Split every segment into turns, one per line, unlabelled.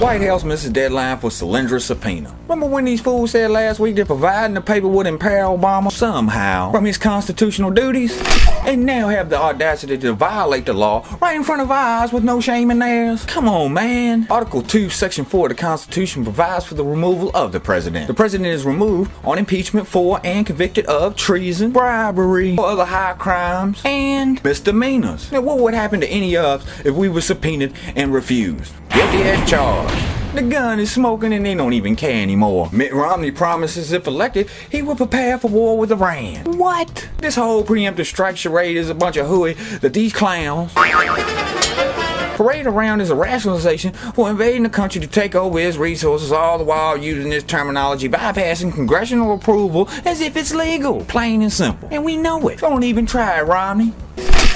White House misses deadline for Solyndra subpoena. Remember when these fools said last week that providing the paper would impair Obama somehow from his constitutional duties? And now have the audacity to violate the law right in front of our eyes with no shame in theirs? Come on, man. Article 2, Section 4 of the Constitution provides for the removal of the president. The president is removed on impeachment for and convicted of treason, bribery, or other high crimes, and misdemeanors. Now, what would happen to any of us if we were subpoenaed and refused? Guilty as charged. The gun is smoking and they don't even care anymore. Mitt Romney promises if elected, he will prepare for war with Iran. What? This whole preemptive strike charade is a bunch of hooey that these clowns parade around as a rationalization for invading the country to take over its resources, all the while using this terminology, bypassing congressional approval as if it's legal. Plain and simple. And we know it. Don't even try it, Romney.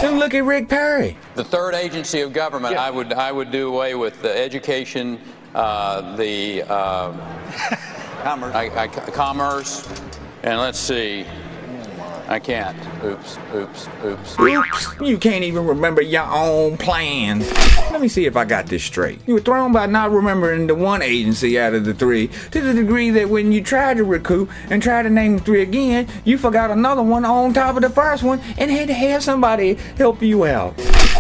Then look at Rick Perry.
The third agency of government, I would do away with the education, commerce, and let's see. I can't. Oops.
You can't even remember your own plan. Let me see if I got this straight. You were thrown by not remembering the one agency out of the three, to the degree that when you tried to recoup and tried to name the three again, you forgot another one on top of the first one and had to have somebody help you out.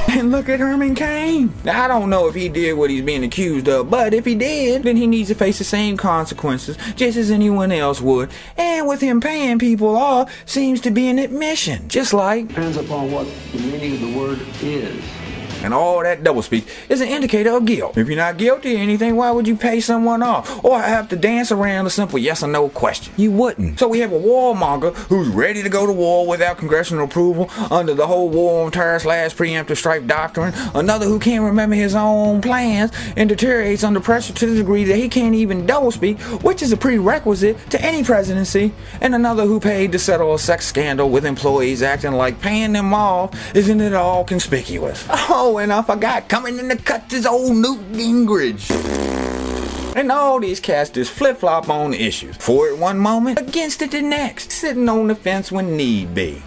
And look at Herman Cain. Now, I don't know if he did what he's being accused of, but if he did, then he needs to face the same consequences just as anyone else would. And with him paying people off seems to be an admission, just like
depends upon what the meaning of the word is.
And all that doublespeak is an indicator of guilt. If you're not guilty of anything, why would you pay someone off? Or have to dance around a simple yes or no question? You wouldn't. So we have a warmonger who's ready to go to war without congressional approval under the whole war on terror / preemptive strike doctrine. Another who can't remember his own plans and deteriorates under pressure to the degree that he can't even doublespeak, which is a prerequisite to any presidency. And another who paid to settle a sex scandal with employees acting like paying them off isn't at all conspicuous. Oh, and I forgot, coming in the cut is old Newt Gingrich. And all these cats just flip-flop on the issues. For it one moment, against it the next. Sitting on the fence when need be.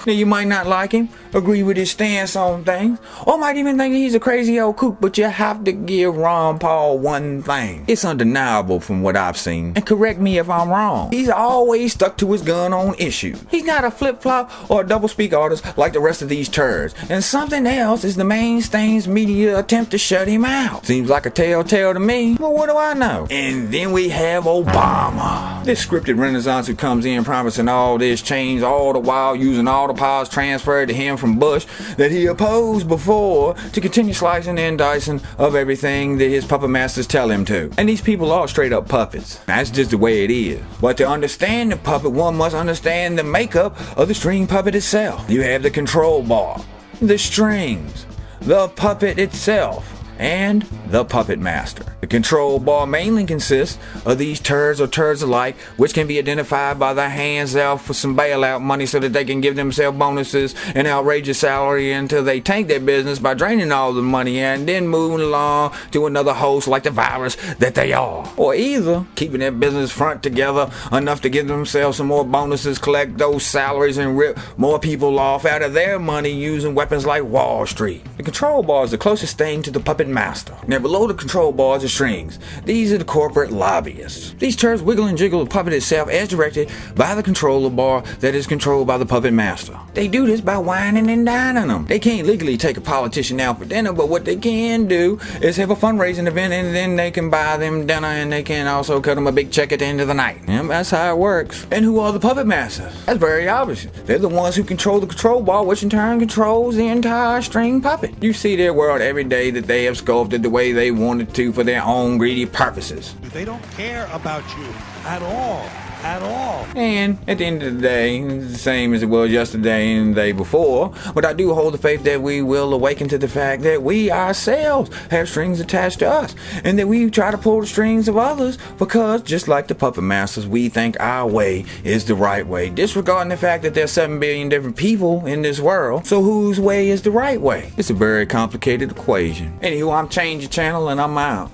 Now you might not like him, agree with his stance on things, or might even think he's a crazy old kook, but you have to give Ron Paul one thing. It's undeniable from what I've seen, and correct me if I'm wrong. He's always stuck to his gun on issues. He's not a flip-flop or a double-speak artist like the rest of these turds. And something else is the mainstream media attempt to shut him out. Seems like a telltale to me. Well, what do I know? And then we have Obama. This scripted renaissance who comes in promising all this change, all the while using all the powers transferred to him from Bush that he opposed before to continue slicing and dicing of everything that his puppet masters tell him to. And these people are straight up puppets. That's just the way it is. But to understand the puppet, one must understand the makeup of the string puppet itself. You have the control bar, the strings, the puppet itself, and the puppet master. The control bar mainly consists of these turds or turds alike, which can be identified by their hands out for some bailout money so that they can give themselves bonuses and outrageous salary until they tank their business by draining all the money and then moving along to another host like the virus that they are. Or either keeping their business front together enough to give themselves some more bonuses, collect those salaries, and rip more people off out of their money using weapons like Wall Street. The control bar is the closest thing to the puppet master. Now below the control bars are strings. These are the corporate lobbyists. These turds wiggle and jiggle the puppet itself as directed by the controller bar that is controlled by the puppet master. They do this by whining and dining them. They can't legally take a politician out for dinner, but what they can do is have a fundraising event and then they can buy them dinner and they can also cut them a big check at the end of the night. And that's how it works. And who are the puppet masters? That's very obvious. They're the ones who control the control bar, which in turn controls the entire string puppet. You see their world every day that they have sculpted the way they wanted to for their own greedy purposes.
They don't care about you at all. At all.
And at the end of the day, it's the same as it was yesterday and the day before, but I do hold the faith that we will awaken to the fact that we ourselves have strings attached to us, and that we try to pull the strings of others because, just like the puppet masters, we think our way is the right way, disregarding the fact that there's 7 billion different people in this world, so whose way is the right way? It's a very complicated equation. Anywho, I'm ChangeDaChannel and I'm out.